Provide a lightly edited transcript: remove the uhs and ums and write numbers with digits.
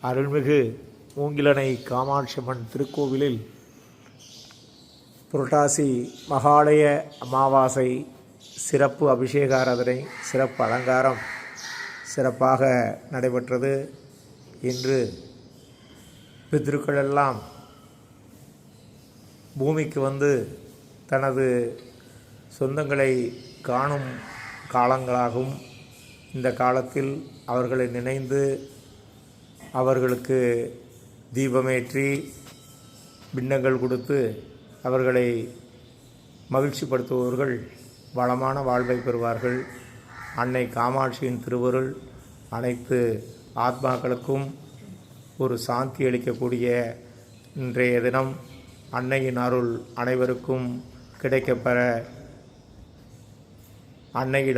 அருள்மிகு மூங்கிலணை காமாட்சியம்மன் திருக்கோவிலில் புரட்டாசி மகாலய அமாவாசை சிறப்பு அபிஷேக ஆராதனை சிறப்பு அலங்காரம் சிறப்பாக நடைபெற்றது. இன்று பித்ருக்கள் எல்லாம் பூமிக்கு வந்து தனது சொந்தங்களை காணும் காலங்களாகும். இந்த காலத்தில் அவர்களை நினைந்து அவர்களுக்கு தீபமேற்றி பிண்டங்கள் கொடுத்து அவர்களை மகிழ்ச்சிப்படுத்துபவர்கள் வளமான வாழ்வை பெறுவார்கள். அன்னை காமாட்சியின் திருவருள் அனைத்து ஆத்மாக்களுக்கும் ஒரு சாந்தி அளிக்கக்கூடிய இன்றைய தினம் அன்னையின் அருள் அனைவருக்கும் கிடைக்கப்பெற அன்னையிடம்